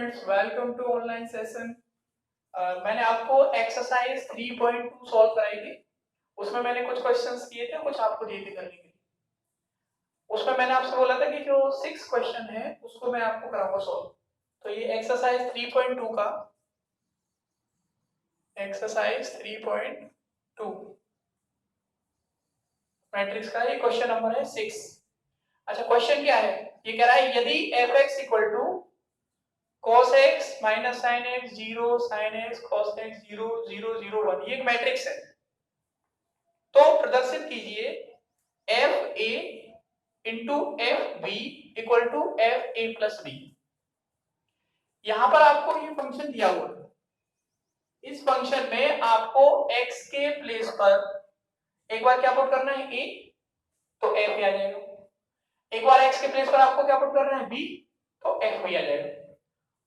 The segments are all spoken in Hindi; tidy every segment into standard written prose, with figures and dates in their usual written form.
Students, welcome to online session. मैंने आपको एक्सरसाइज 3.2 सॉल्व कराई थी। उसमें मैंने कुछ क्वेश्चंस किए थे, कुछ आपको दिए थे करने के लिए। उसमें मैंने आपसे बोला था कि जो 6 क्वेश्चन है उसको मैं आपको कराऊंगा सॉल्व। तो ये एक्सरसाइज 3.2 का एक्सरसाइज 3.2 मैट्रिक्स का ये क्वेश्चन नंबर है 6। अच्छा, क्वेश्चन क्या है? ये कह रहा है यदि F X equal to cos x minus sine x 0 sin x cos x 0 0 0 1 ये एक मैट्रिक्स है, तो प्रदर्शित कीजिए F A into F B equal to F A plus B. यहां पर आपको ये फंक्शन दिया हुआ है। इस फंक्शन में आपको x के प्लेस पर एक बार क्या पुट करना है a, तो f आ जाएगा। एक बार x के प्लेस पर आपको क्या पुट करना है b, तो f भी आ जाएगा।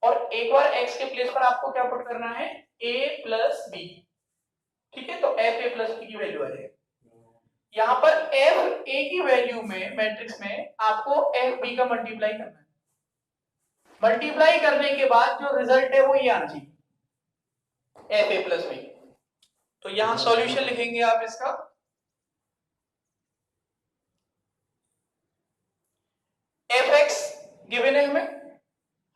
और एक बार x के प्लेस पर आपको क्या पुट करना है a प्लस बी। ठीक है, तो एफ ए प्लस बी की वैल्यू आ जाएगी। यहां पर एफ ए की वैल्यू में मैट्रिक्स में आपको एफ बी का मल्टीप्लाई करना है। मल्टीप्लाई करने के बाद जो रिजल्ट है वो ये आना चाहिए एफ ए प्लस बी। तो यहां सॉल्यूशन लिखेंगे आप इसका। एफ एक्स गिवन है,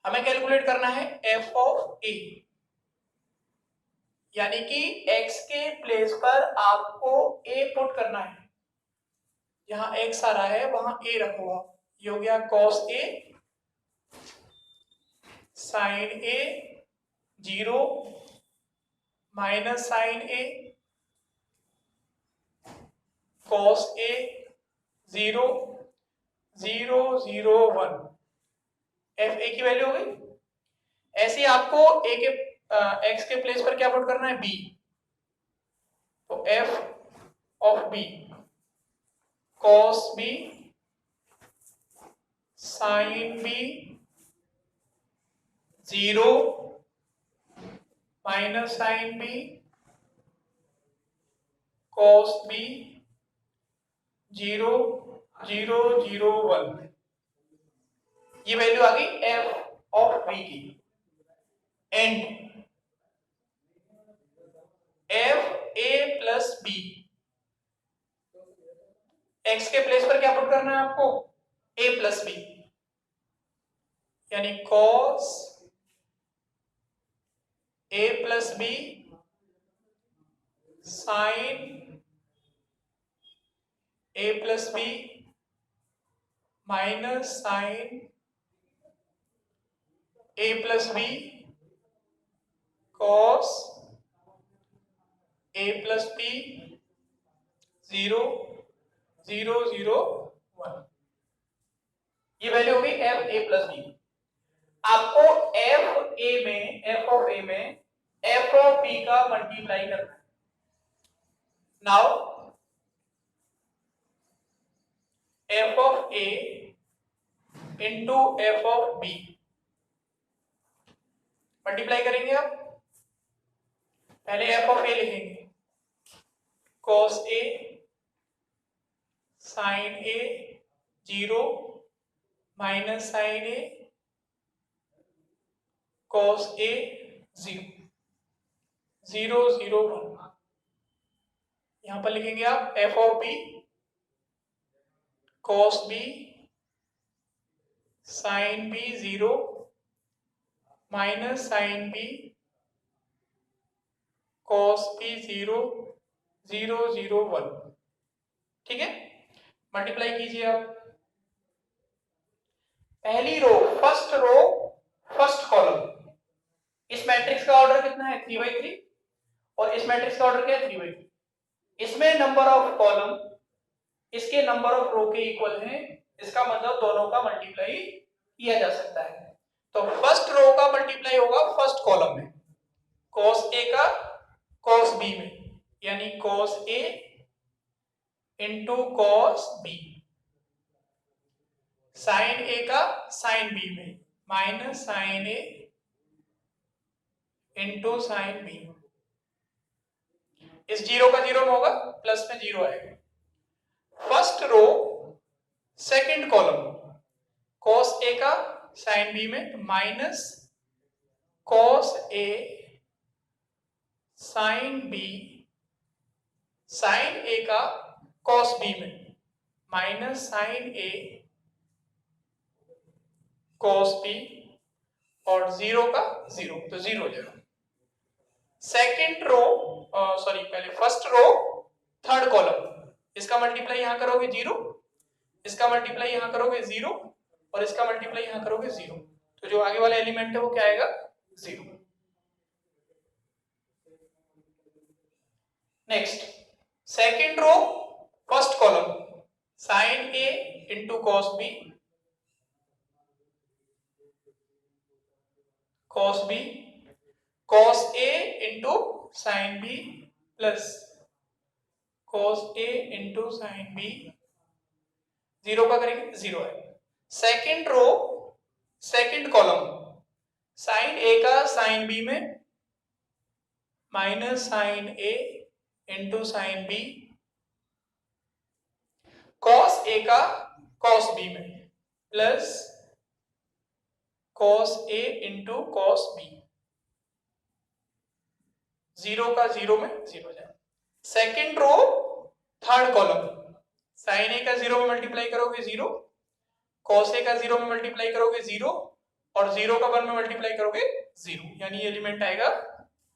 हमें कैलकुलेट करना है एफ ऑफ ए, यानी कि x के प्लेस पर आपको a पुट करना है। जहां x आ रहा है वहां a रखो आप। ये हो गया cos a sin a 0 minus sine a cos a 0 0 0 1 F A की वैल्यू हो गई। ऐसे आपको a के x के प्लेस पर क्या पुट करना है b, तो f of b cos b sin b 0 minus sine b cos b 0 0 0 1। ये वैल्यू आ गई f ऑफ b की। And F A plus B, X के प्लेस पर क्या पुट करना है आपको a प्लस बी, यानी cos a plus B sine a plus B minus sine a plus B cos a plus B 0 0 0 1। ये वैल्यू होगी एफ ए प्लस बी। आपको एफ ए में एफ ऑफ ए में एफ ऑफ बी का मल्टीप्लाई करना है। Now F of A into F of B multiply करेंगे आप। पहले एफ ऑफ ए लिखेंगे cos a sin a 0 minus sine a cos a 0 0 0 1। यहां पर लिखेंगे आप F of B cos b sin b 0 minus sine b cos b 0 0 0 1। ठीक है, मल्टीप्लाई कीजिए आप। पहली रो फर्स्ट कॉलम। इस मैट्रिक्स का ऑर्डर कितना है 3/3 और इस मैट्रिक्स का ऑर्डर क्या है 3/3। इसमें नंबर ऑफ कॉलम इसके नंबर ऑफ रो के इक्वल है, इसका मतलब दोनों का मल्टीप्लाई किया जा सकता है। तो फर्स्ट रो का मल्टीप्लाई होगा फर्स्ट कॉलम में, cos a का cos b में, यानी cos a into cos b, sin a का sin b में minus sin a into sin b। इस 0 का 0 में होगा, प्लस में 0 आएगा। First row second column cos a का sin b में minus cos A sin B, sin A का cos B में minus sin A cos B और जीरो का जीरो, तो जीरो हो जाएगा। सेकेंड रो सॉरी पहले फर्स्ट रो थर्ड कॉलम, इसका मल्टीप्लाई यहां करोगे जीरो, इसका मल्टीप्लाई यहां करोगे जीरो और इसका मल्टीप्लाई यहां करोगे जीरो, तो जो आगे वाला एलिमेंट है वो क्या आएगा, zero. Next second row first column sin A into cos B, cos B, cos A into sin B plus cos A into sin B, zero का करेंगे जीरो है। Second row second column sin A का sin B में minus sin A into sin B, cos A का cos B में plus cos A into cos B, zero का जीरो में जीरो हो जाए। Second row third column sin A का जीरो में मल्टीप्लाई करोगे जीरो, cos A का जीरो में मल्टीप्लाई करोगे जीरो और जीरो का वन में मल्टीप्लाई करोगे जीरो, यानी एलिमेंट आएगा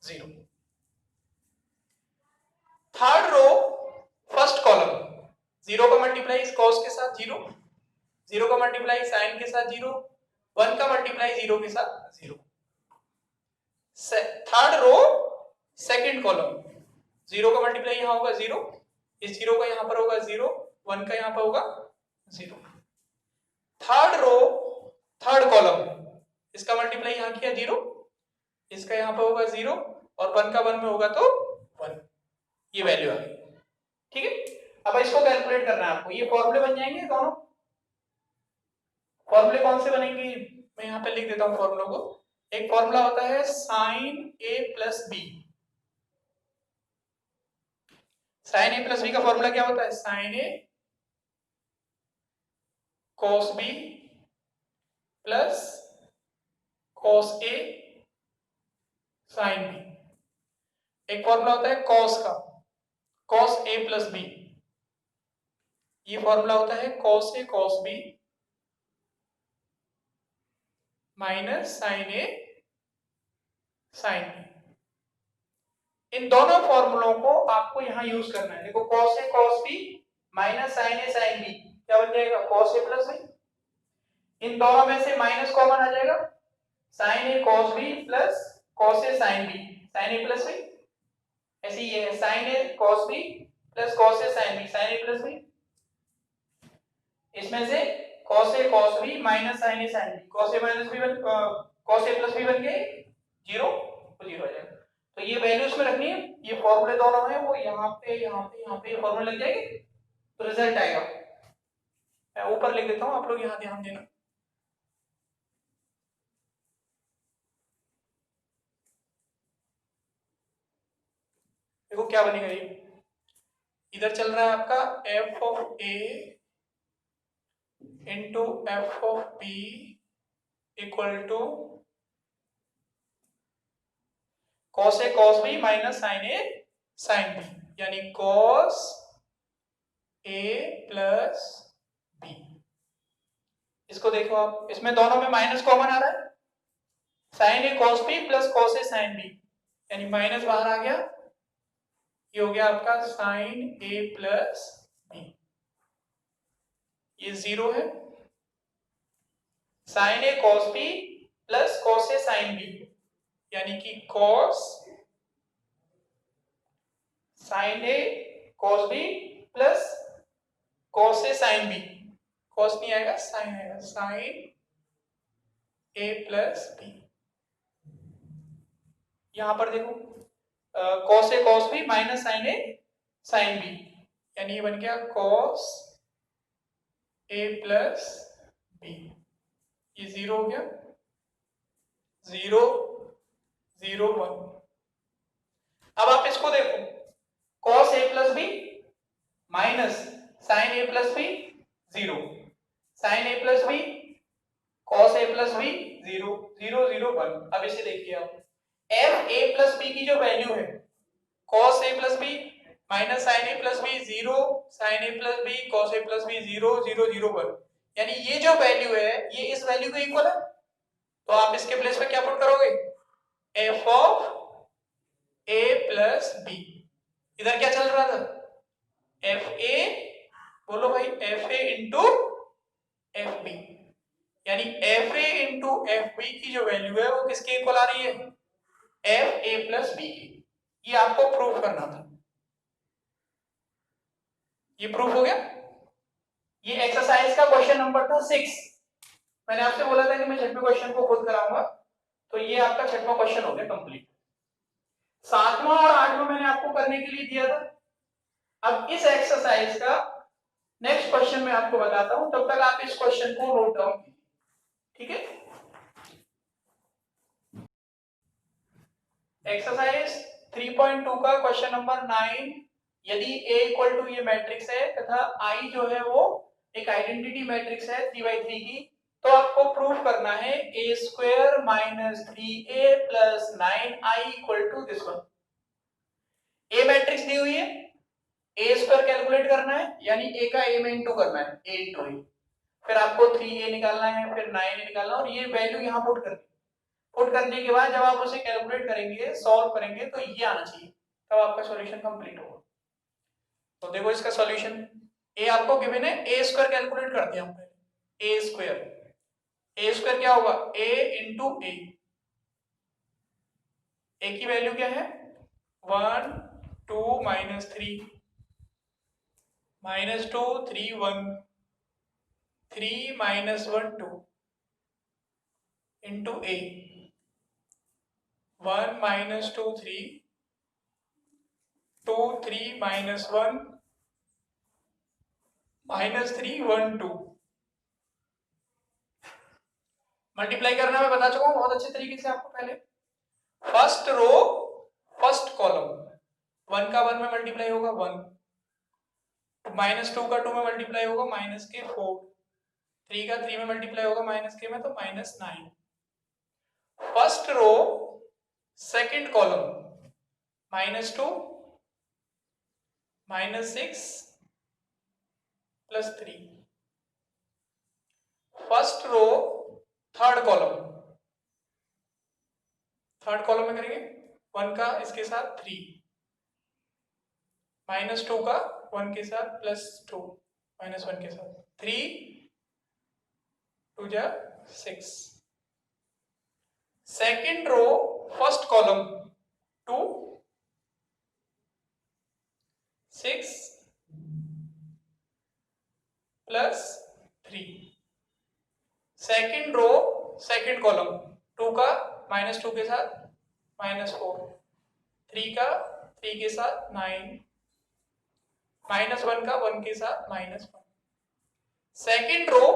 zero. Third row first column zero का मल्टीप्लाई cos के साथ जीरो, जीरो का मल्टीप्लाई sin के साथ जीरो, वन का मल्टीप्लाई जीरो के साथ zero. Third row second column zero का मल्टीप्लाई यहां होगा जीरो, इस जीरो का यहां पर होगा जीरो, वन का यहां पर होगा zero. Third row third column इसका मल्टीप्लाई यहां किया जीरो, इसका यहां पर होगा जीरो और वन का वन में होगा तो वन, ये वैल्यू आ गई। ठीक है, अब इसको कैलकुलेट करना है आपको, ये फॉर्मूले बन जाएंगे दोनों। फॉर्मूले कौन से बनेंगे, मैं यहां पे लिख देता हूं फॉर्मूला को। एक फॉर्मूला होता है sin A plus B, sin A plus B का फॉर्मूला क्या होता है, sin A cos B plus cos A sin B। एक फॉर्मूला होता है cos का, cos A प्लस B, ये फॉर्मूला होता है cos A cos B minus sin A sin B। इन दोनों फॉर्मूलों को आपको यहां यूज करना है। देखो cos A cos B minus sin A sin B क्या बन जाएगा, cos A प्लस B, इन दोनों में से माइनस कॉमन आ जाएगा, sin A cos B plus cos A sin B, sin A plus B, ऐसे ही है sin A cos B plus cos A sin B, sin A plus B, इसमें से cos A cos B minus sin A sin B, cos A minus B cos A plus B बन गए जीरो, तो जीरो आ जाएगा। तो ये वैल्यूज में रखनी है, ये फॉर्मूले दोनों हैं वो यहाँ पे यहाँ पे यहाँ पे फॉर्मूले लग जाएंगे तो रिजल्ट आएगा। मैं ऊपर लिख देता हूँ, आप लोग यहाँ ध्यान देना। देखो क्या बनेगा, ये इधर चल रहा है आपका f of a into F of b equal to cos A cos B minus sin A sin B, यानी cos A प्लस B। इसको देखो आप, इसमें दोनों में माइनस कॉमन आ रहा है, sin A cos B plus cos A sin B, यानी माइनस बाहर आ गया, ये हो गया आपका sin A प्लस B, ये जीरो है, sin A cos B plus cos A sin B, यानी कि cos sin A cos B plus cos A sin B, cos नहीं आएगा sin आएगा, sin A प्लस B। यहां पर देखो cos A cos B minus sin A sin B, यानी ये बन गया cos A प्लस B, ये जीरो हो गया, जीरो जीरो वन। अब आप इसको देखो, cos A plus B minus sin A plus B zero, sin A plus B cos A plus B 0 0 0 1। अब इसे देखिए आप, एफ ए प्लस बी की जो वैल्यू है cos a plus B minus sin a plus B 0 sin a plus B cos a plus B 0 0 0 1, यानी ये जो वैल्यू है ये इस वैल्यू के इक्वल है। तो आप इसके प्लेस पे क्या पुट करोगे, f of a plus B. इधर क्या चल रहा था, एफ ए, बोलो भाई F A into F B, यानी F A into F B की जो वैल्यू है वो किसके इक्वल आ रही है, एफ ए प्लस बी की। ये आपको प्रूव करना था, ये प्रूव हो गया। ये एक्सरसाइज का क्वेश्चन नंबर था 6। मैंने आपसे बोला था कि मैं छठवें क्वेश्चन को खुद कराऊंगा, तो ये आपका छठवां क्वेश्चन हो गया कंप्लीट। सातवां और आठवां मैंने आपको करने के लिए दिया था। अब इस एक्सरसाइज का नेक्स्ट क्वेश्चन मैं आपको बताता हूं, तब तक आप इस क्वेश्चन को नोट डाउन कीजिए, ठीक है। एक्सरसाइज 3.2 का क्वेश्चन नंबर 9, यदि A इक्वल टू ये मैट्रिक्स है तथा I जो है वो एक आइडेंटिटी मैट्रिक्स है 3x3 की, तो आपको प्रूफ करना है a square minus 3a plus 9i equal to this one. A matrix दी हुई है, a स्क्वायर कैलकुलेट करना है, यानी a का a में इंटू करना है, a इंटू a, फिर आपको 3a निकालना है, फिर 9a निकालना है, और ये वैल्यू यहाँ पुट करनी है। पुट करने के बाद जब आप उसे कैलकुलेट करेंगे, सॉल्व करेंगे, तो ये आना चाहिए, तब आपका सॉल्यूशन कंप्लीट होगा। तो देखो इसका सॉल्यूशन, a आपको गिवन है, a स्क्वायर कैलकुलेट करते हैं हम पहले, a स्क्वायर क्या होगा, a इंटू a की वैल्यू क्या है 1 2 minus 3 minus 2 3 1 3 minus 1 2 into a 1 minus 2 3 2 3 minus 1 minus 3 1 2। Multiply करना मैं बता चुका हूं बहुत अच्छे तरीके से आपको पहले। फर्स्ट रो फर्स्ट कॉलम, 1 का 1 में मल्टीप्लाई होगा 1, माइनस 2 का 2 में मल्टीप्लाई होगा माइनस के 4, 3 का 3 में मल्टीप्लाई होगा माइनस के में, तो minus 9। First row second column, minus 2 minus 6 plus 3। First row third column में करेंगे 1 का इसके साथ 3, माइनस 2 का 1 के साथ प्लस 2, माइनस 1 के साथ 3 2 जा 6। Second row first column 2 6 plus 3। Second row second column 2 का माइनस 2 के साथ माइनस 4, 3 का 3 के साथ 9, माइनस 1 का 1 के साथ minus 1। Second row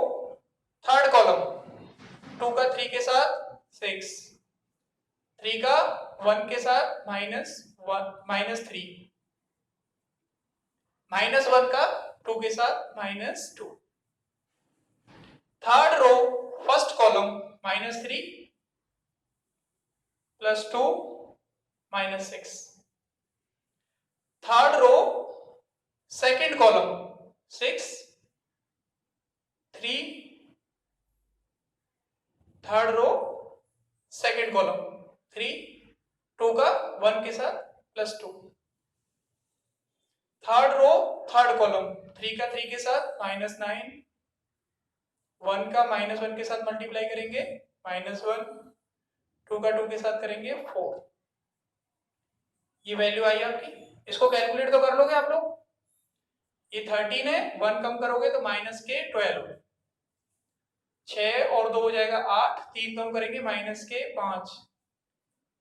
third column 2 का 3 के साथ 6, 3 का 1 के साथ माइनस 3, माइनस 1 का 2 के साथ minus 2। Third row first column minus 3 plus 2 minus 6। Third row second column 6 3, third row second column 3, 2 का 1 के साथ plus 2। Third row third column 3 का 3 के साथ माइनस 9, 1 का माइनस 1 के साथ मल्टीप्लाई करेंगे माइनस 1, 2 का 2 के साथ करेंगे 4। ये वैल्यू आई आपकी, इसको कैलकुलेट तो कर लोगे आप लोग। ये 13 है, 1 कम करोगे तो माइनस के 12, 6 और 2 हो जाएगा 8, 3 कम करेंगे माइनस के 5,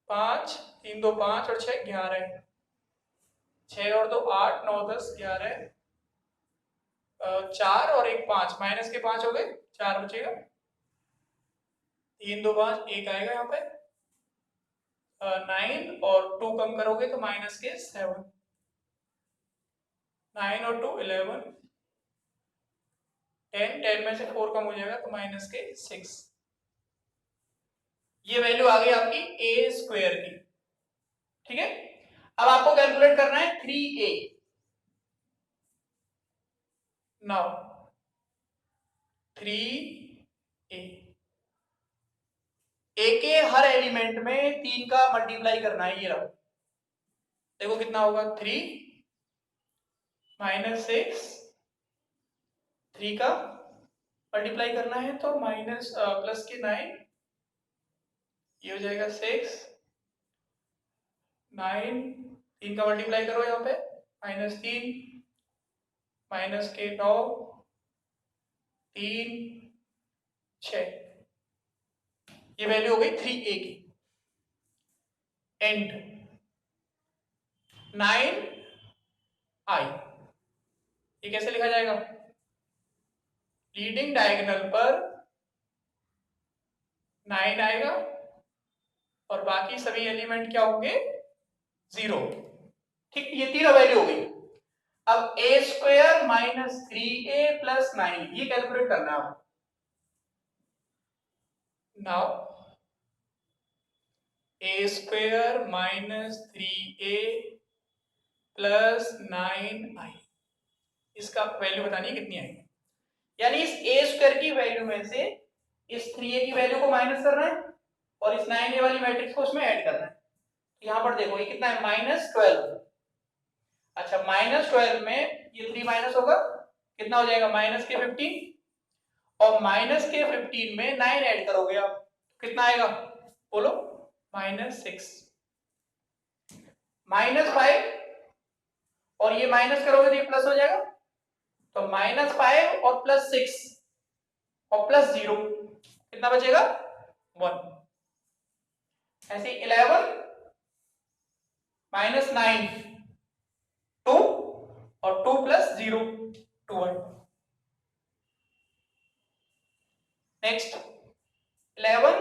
5 3 2 5 और 6 11, 6 और 2 8 9 10 11, 4 और 1 5, माइनस के 5 हो गए, 4 बचेगा, 3 2 5 1 आएगा यहाँ पे, 9 और 2 कम करोगे तो माइनस के 7, 9 और 2 11, 10 में से 4 कम हो जाएगा तो माइनस के 6। ये वैल्यू आ गई आपकी ए स्क्वायर की, ठीक है। अब आपको कैलकुलेट करना है 3a। नाउ 3a, ए के हर एलिमेंट में 3 का मल्टीप्लाई करना है। ये रहा, देखो कितना होगा, 3 माइनस 6, 3 का मल्टीप्लाई करना है तो माइनस प्लस के 9, ये हो जाएगा 6, 9, 3 का मल्टीप्लाई करो यहाँ पे, -3 माइनस के 9, 3, 6, ये वैल्यू हो गई 3a की। एंड 9i, ये कैसे लिखा जाएगा, लीडिंग डायगोनल पर 9 आएगा और बाकी सभी एलिमेंट क्या होंगे, 0, ठीक। ये तीनों वैल्यू हो गई। अब a square minus 3a plus 9, ये कैलकुलेट करना है आपको। Now a square minus 3a plus 9i, इसका वैल्यू बतानी है कितनी आएगी। यानी इस a स्क्वायर की वैल्यू में से इस 3a की वैल्यू को माइनस करना है और इस 9a वाली मैट्रिक्स को उसमें ऐड करना है। यहां पर देखो ये कितना है, -12। अच्छा, -12 में ये 3 माइनस होगा, कितना हो जाएगा, -15, और -15 में 9 ऐड करोगे आप, कितना आएगा बोलो, -6, -5, और ये माइनस करोगे तो ये प्लस हो जाएगा, तो -5 और +6 और +0, कितना बचेगा, 1। ऐसे 11 -9, 2, और 2 + 0, 2 है। नेक्स्ट 11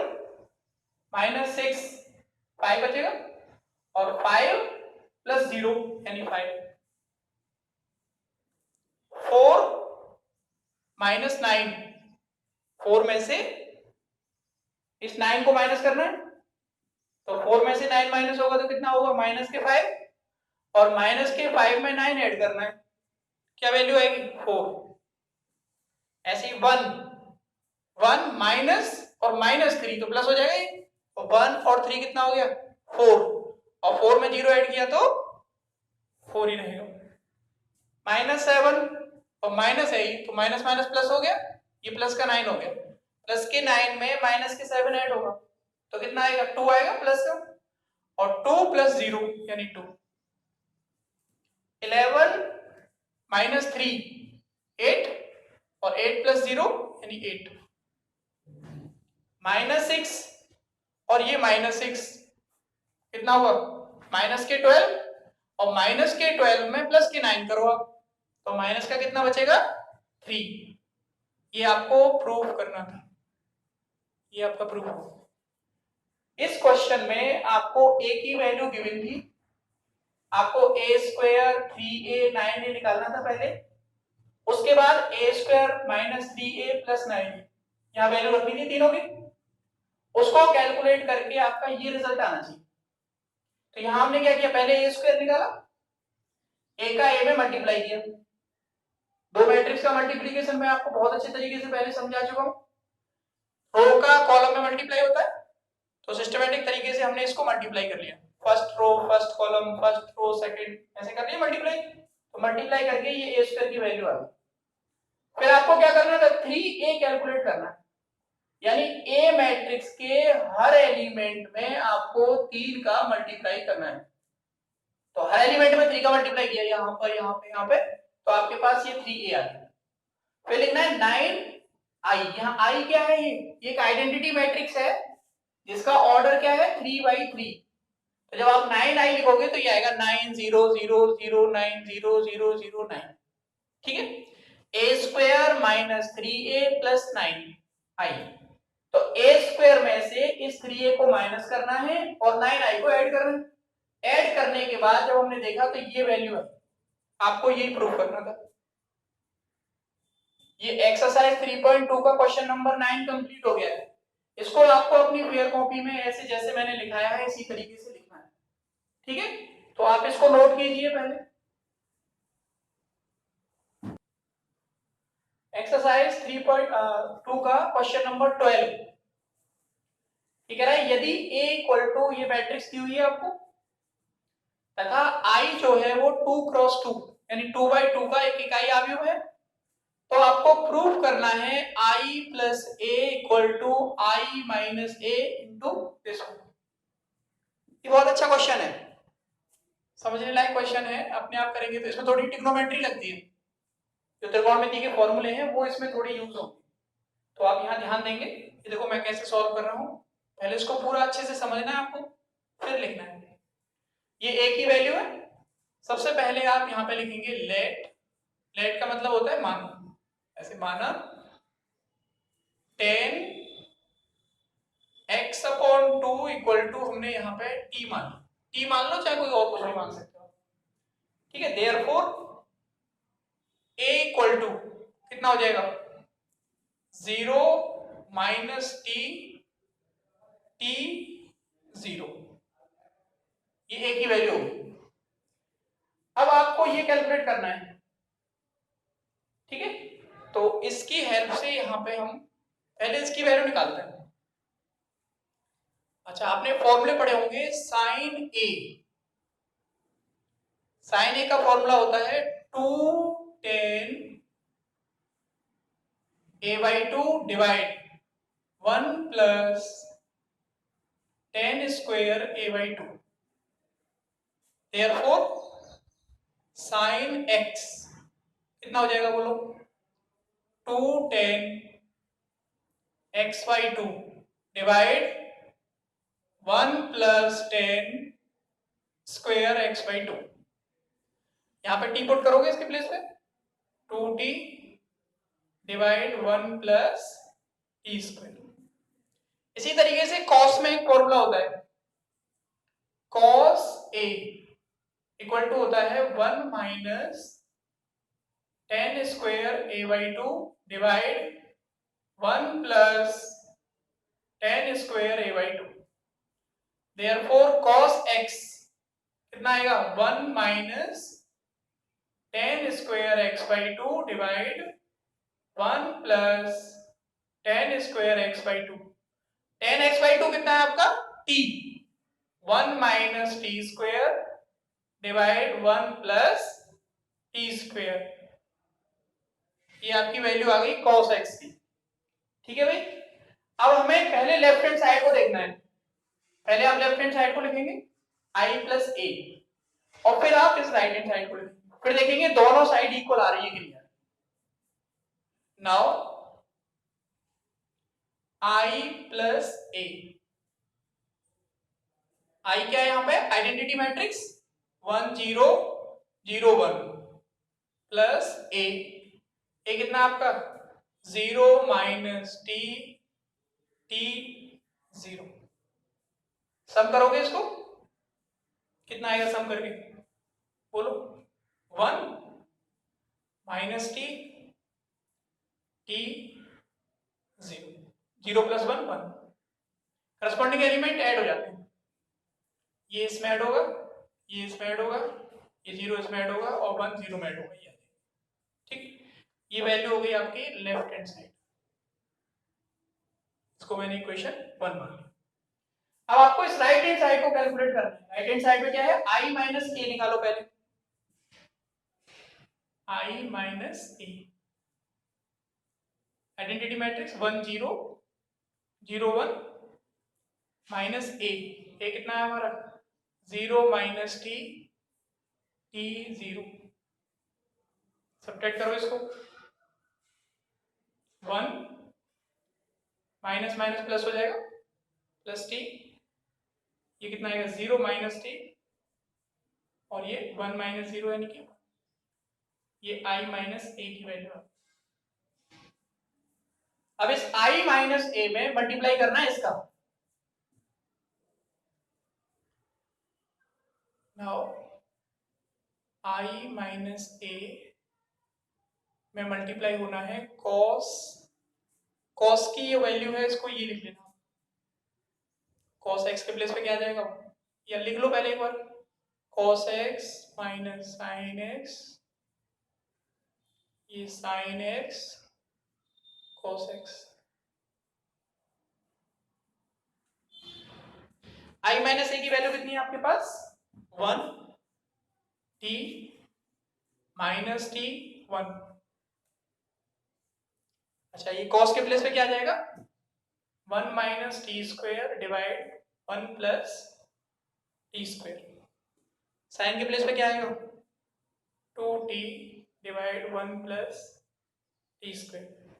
-6, 5 बचेगा, और 5 + 0 यानी 5। 4 -9, 4 में से इस 9 को माइनस करना है, तो 4 में से 9 माइनस होगा तो कितना होगा, -5, और -5 में 9 ऐड करना है, क्या वैल्यू आएगी, 4। ऐसे ही 1 माइनस और -3 तो प्लस हो जाएगा, ये तो 1 और 3 कितना हो गया, 4, और 4 में 0 ऐड किया तो 4 ही रहेगा। -7 और माइनस है ये, तो माइनस माइनस प्लस हो गया, ये प्लस का 9 हो गया, प्लस के 9 में माइनस के 7 ऐड होगा तो कितना आएगा, 2 आएगा प्लस का, और 2 + 0 यानी 2। 11 -3 8, और 8 + 0 यानी 8। -6 और ये -6 कितना हुआ, -12, और -12 में प्लस के 9 करो आप, तो माइनस का कितना बचेगा, 3। ये आपको प्रूव करना था, ये आपका प्रूफ हो। इस क्वेश्चन में आपको a की वैल्यू गिवन थी, आपको a स्क्वायर 3a 9a निकालना था पहले, उसके बाद a स्क्वायर -3a + 9a यहाँ वैल्यू रखनी थी तीनों की, उसको कैलकुलेट करके आपका ये रिजल्ट आना चाहिए। तो यहां हमने क्या किया, पहले a स्क्वायर निकाला, a का a में मल्टीप्लाई किया, दो मैट्रिक्स का मल्टीप्लिकेशन मैं आपको बहुत अच्छे तरीके से पहले समझा चुका हूं। रो का कॉलम में मल्टीप्लाई होता है, तो सिस्टमैटिक तरीके से हमने इसको मल्टीप्लाई कर लिया, first row first column first row second, ऐसे कर लिया मल्टीप्लाई, तो मल्टीप्लाई करके ये a स्क्वायर की वैल्यू आ गई। फिर आपको क्या करना था, 3a कैलकुलेट करना, यानी a मैट्रिक्स के हर एलिमेंट में आपको 3 का मल्टीप्लाई करना है, तो हर एलिमेंट में 3 का मल्टीप्लाई किया, यहाँ पर यहाँ पे यहाँ पे, तो आपके पास ये 3a आ गया। फिर लिखना है 9i, यहाँ i क्या है, ये एक आइडेंटिटी मैट्रिक्स है जिसका ऑर्डर क्या है, 3/3, तो जब आप 9i लिखोगे तो ये आएगा 9 0 0 0 9 0 0 0 9, ठीक है। a स्क्वायर -3a + 9i, तो a स्क्वायर में से इस 3a को माइनस करना है और 9i को ऐड करना है। ऐड करने के बाद जब हमने देखा तो ये वैल्यू है, आपको यही प्रूव करना था। ये एक्सरसाइज 3.2 का क्वेश्चन नंबर 9 कंप्लीट हो गया है। इसको आपको अपनी फेयर कॉपी में ऐसे जैसे मैंने लिखाया है इसी तरीके से लिखना है, ठीक है। तो आप इसको नोट कीजिए पहले। एक्सरसाइज 3.2 का क्वेश्चन नंबर 12 ये कह रहा है यदि A इक्वल टू, ये मैट्रिक्स दी हुई है आपको, तथा I जो है वो 2 क्रॉस 2 यानी 2/2 का एक इकाई आव्यूह है, तो आपको प्रूव करना है I plus A equal to I minus A into this. ये बहुत अच्छा क्वेश्चन है, समझने लायक क्वेश्चन है। अपने आप करेंगे तो इसमें थोड़ी ट्रिग्नोमेट्री लगती है, जो त्रिकोणमिति के फॉर्मूले हैं वो इसमें थोड़ी यूज होंगे, तो आप यहाँ ध्यान देंगे। ये देखो मैं कैसे सॉल्व कर रहा हूँ, पहले इसको पूरा अच्छे से समझना है आपको, फिर लिखना है। ये A की वैल्यू है, सबसे पहले आप यहाँ पे लिखेंगे लेट, लेट का मतलब होता है माना, ऐसे माना 10 x अपॉन 2 इक्वल टू, हमने यहाँ पे t मान लो, t मान लो चाहे कोई और कुछ भी मान सकते हो, ठीक है। देयरफॉर a इक्वल टू कितना हो जाएगा 0 माइनस टी, टी 0, ये a की वैल्यू होगी। अब आपको ये कैलकुलेट करना है, ठीक है। तो इसकी हेल्प से यहाँ पे हम पहले इसकी वैल्यू निकालते हैं। अच्छा, आपने फॉर्मूले पढ़े होंगे साइन ए, साइन ए का फॉर्मूला होता है 2tan a/2 divide 1 plus tan square a/2। Therefore sign x कितना हो जाएगा बोलो 2tan x/2 divide 1 plus tan square x/2। यहाँ पे t पुट करोगे इसके प्लेस पे 2t divide 1 plus T square. इसी तरीके से कॉस में एक फॉर्मूला होता है, कॉस ए इक्वल टू होता है 1 minus tan square a/2 divide 1 plus tan square a/2। Therefore cos x कितना आएगा 1 minus tan square x/2 divide 1 plus tan square x/2। tan x/2 कितना है आपका t, 1 minus T square divide 1 plus T square. ये आपकी वैल्यू आ गई cos x की, ठीक है भाई। अब हमें पहले लेफ्ट हैंड साइड को देखना है, पहले आप लेफ्ट हैंड साइड को लिखेंगे i प्लस a, और फिर आप इस राइट हैंड साइड को लिखेंगे, फिर देखेंगे दोनों साइड इक्वल आ रही है कि नहीं। Now i plus a, i क्या है यहाँ पे आइडेंटिटी मैट्रिक्स 1 0 0 1 प्लस a कितना आपका 0 माइनस टी, टी 0। सम करोगे इसको कितना आएगा सम करके बोलो 1 minus T, T 0, 0 plus 1 1, corresponding element add हो जाते हैं, ये इसमें ऐड होगा, ये इसमें ऐड होगा, ये 0 इसमें ऐड होगा और 1 0 में ऐड होगा, ये ठीक। ये वैल्यू हो गई आपकी लेफ्ट हैंड साइड, इसको मैंने इक्वेशन 1 मान लिया। अब आपको इस राइट हैंड साइड को कैलकुलेट करना है। राइट हैंड साइड में क्या है i माइनस a निकालो पहले, i minus a, identity matrix 1 0 0 1 minus a कितना है हमारा 0 माइनस टी, टी 0, सब्ट्रैक्ट करो इसको 1 माइनस माइनस प्लस हो जाएगा प्लस टी, ये कितना आएगा 0 माइनस टी, और ये 1 माइनस 0 यानी कि ये i माइनस a की वैल्यू है। अब इस i माइनस a में मल्टीप्लाई करना है इसका, नाउ i माइनस a में मल्टीप्लाई होना है cos की ये वैल्यू है, इसको ये लिख लेना cos x के प्लेस पे क्या आ जाएगा, या लिख लो पहले एक बार, cos x minus sin x, ये sin x cos x। i minus a की वैल्यू कितनी है आपके पास, 1, t माइनस t 1। अच्छा, ये cos के प्लेस पे क्या आ जाएगा, 1 minus T square divide 1 plus T square. Sine के प्लेस पे क्या आएगा, 2t divide 1 plus T square.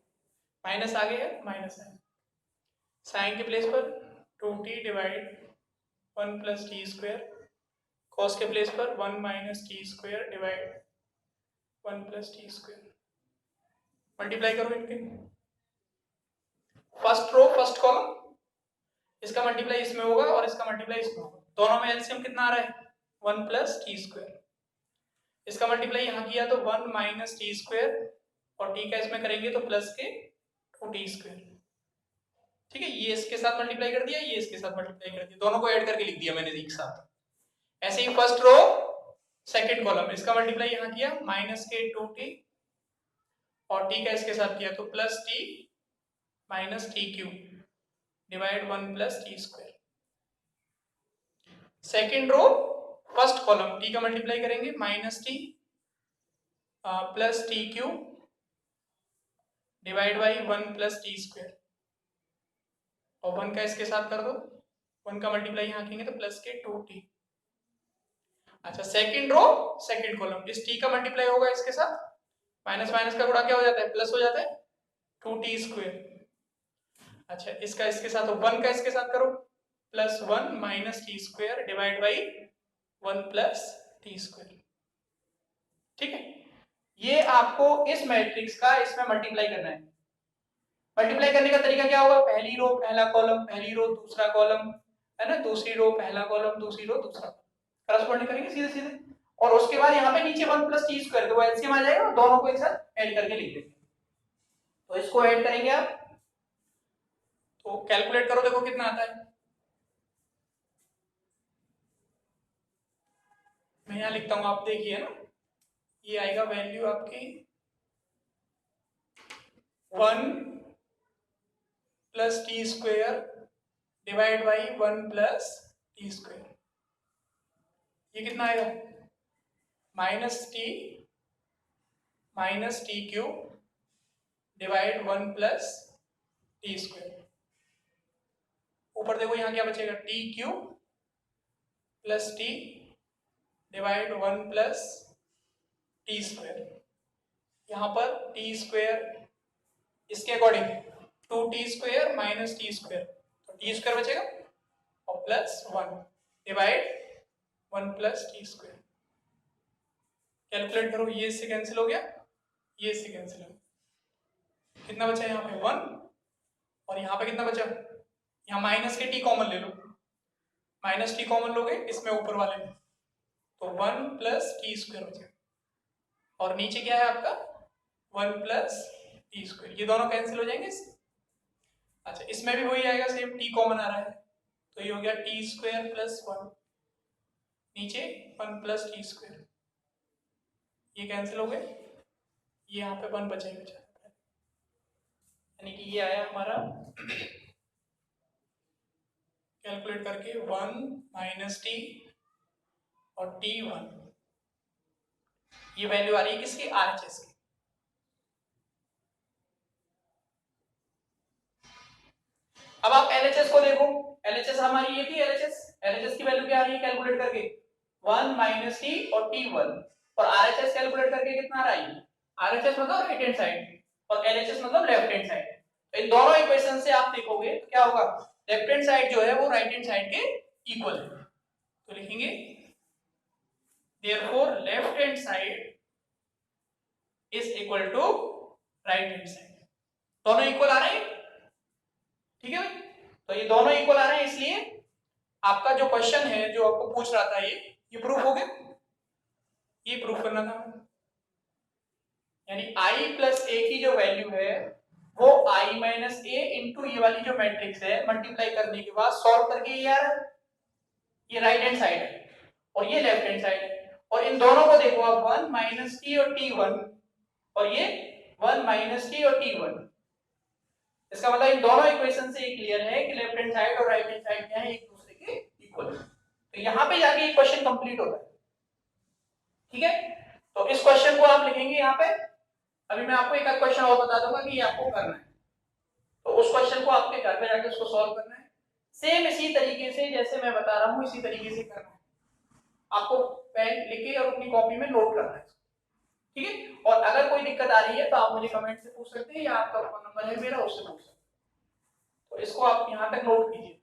Minus आ गया है, माइनस है। साइन के प्लेस पर 2t divide 1 plus T square, cos के प्लेस पर 1 minus T square divide 1 plus T square. Multiply करो इनके, फर्स्ट रो फर्स्ट कॉलम, इसका मल्टीप्लाई इसमें होगा और इसका मल्टीप्लाई इसमें होगा, दोनों में एलसीएम कितना आ रहा है, 1 प्लस टी स्क्वायर। इसका मल्टीप्लाई यहाँ किया तो 1 माइनस टी स्क्वायर, और टी का इसमें करेंगे तो प्लस के 2t स्क्वायर। ठीक है, ये इसके साथ मल्टीप्लाई कर दिया, ये इसके साथ मल्टीप्लाई कर दिया, दोनों को ऐड करके लिख दिया मैंने एक साथ। ऐसे ही फर्स्ट रो सेकंड कॉलम, इसका मल्टीप्लाई यहाँ किया माइनस के 2t, और टी का इसके साथ किया तो plus T minus T cube divide 1 plus T square. Second row first column, T का मल्टीप्लाई करेंगे minus T plus T cube divide by 1 plus T square, और 1 का इसके साथ कर दो, 1 का मल्टीप्लाई यहाँ करेंगे तो प्लस के 2t। अच्छा, सेकेंड रो सेकेंड कॉलम, इस t का मल्टीप्लाई होगा इसके साथ, माइनस माइनस का गुणा क्या हो जाता है, प्लस हो जाता है, 2t स्क्वायर। अच्छा, इसका इसके साथ, 1 का इसके साथ करो, plus 1 minus T square divide by 1 plus T square. ठीक है, ये आपको इस मैट्रिक्स का इसमें मल्टीप्लाई करना है। मल्टीप्लाई करने का तरीका क्या होगा, पहली रो पहला कॉलम, पहली रो दूसरा कॉलम, है ना, दूसरी रो पहला कॉलम, दूसरी रो दूसरा, करस्पॉन्डिंग करेंगे सीधे सीधे, और उसके बाद यहाँ पे नीचे 1 प्लस टी स्क्वायर, तो एलसीएम आ जाएगा, दोनों को एक साथ ऐड करके लिख देंगे। तो इसको ऐड करेंगे आप, तो कैलकुलेट करो, देखो कितना आता है। मैं यहाँ लिखता हूँ, आप देखिए ना, ये आएगा वैल्यू आपकी 1 plus T square divide by 1 plus T square. ये कितना आएगा, minus T cube divide 1 plus T square. ऊपर देखो यहाँ क्या बचेगा, T cube plus T divide 1 plus T square. यहाँ पर टी स्क्वायर इसके according 2t square minus T square, तो टी स्क्वायर बचेगा और plus 1 divide 1 plus T square. Calculate करो, ये इससे कैंसिल हो गया, ये इससे कैंसिल हो गया, कितना बचा यहाँ पे 1, और यहाँ पे कितना बचा, यहाँ माइनस के टी कॉमन ले लो, माइनस टी कॉमन लोगे इसमें ऊपर वाले में, तो 1 प्लस टी स्क्वायर बचेगा, और नीचे क्या है आपका 1 प्लस टी स्क्वायर, ये दोनों कैंसिल हो जाएंगे इससे। अच्छा, इसमें भी वही आएगा, सेम टी कॉमन आ रहा है, तो ये हो गया टी स्क्वायर प्लस 1, नीचे 1 प्लस टी स्क्वायर, ये कैंसिल हो गए, ये यहाँ पे 1 बचेगा, यानी कि ये आया हमारा कैलकुलेट करके 1 माइनस टी और t1, ये वैल्यू आ रही है किसकी, आरएचएस की। अब आप एलएचएस को देखो, एलएचएस हमारी ये थी, एलएचएस की वैल्यू क्या आ रही है कैलकुलेट करके, 1 माइनस टी और t1, और आरएचएस कैलकुलेट करके कितना आ रहा है, आरएचएस मतलब राइट हैंड साइड और एलएचएस मतलब लेफ्ट हैंड साइड। तो इन दोनों इक्वेशन से आप देखोगे तो क्या होगा, लेफ्ट हैंड साइड जो है वो राइट हैंड साइड के इक्वल है, तो लिखेंगे therefore left hand side is equal to right hand side। दोनों इक्वल आ रहे हैं, ठीक है भाई, तो ये दोनों इक्वल आ रहे हैं, इसलिए आपका जो क्वेश्चन है जो आपको पूछ रहा था ये प्रूफ हो गया, ये प्रूफ करना था, यानी i प्लस a की जो वैल्यू है वो i माइनस ए इंटू ये वाली जो मैट्रिक्स है मल्टीप्लाई करने के बाद सॉल्व करके यार ये राइट हैंड साइड है और ये लेफ्ट हैंड साइड है और इन दोनों को देखो आप 1 माइनस टी और t1 और ये 1 माइनस टी और t1। इसका मतलब इन दोनों इक्वेशन से ये क्लियर है कि लेफ्ट हैंड साइड और राइट हैंड साइड क्या है, एक दूसरे के इक्वल। तो यहाँ पे जाके ये क्वेश्चन कंप्लीट होता है। ठीक है, तो इस क्वेश्चन को आप लिखेंगे यहाँ पे। अभी मैं आपको एक क्वेश्चन और बता दूंगा कि ये आपको करना है, तो उस क्वेश्चन को आपके घर पे जाके उसको सॉल्व करना है। सेम इसी तरीके से जैसे मैं बता रहा हूँ इसी तरीके से करना है। आपको पेन लेके और अपनी कॉपी में नोट करना है। ठीक है, और अगर कोई दिक्कत आ रही है तो आप मुझे कमेंट से पूछ सकते हैं या आपका फोन नंबर है मेरा, उससे पूछ सकते हैं। तो इसको आप यहाँ तक नोट कीजिए।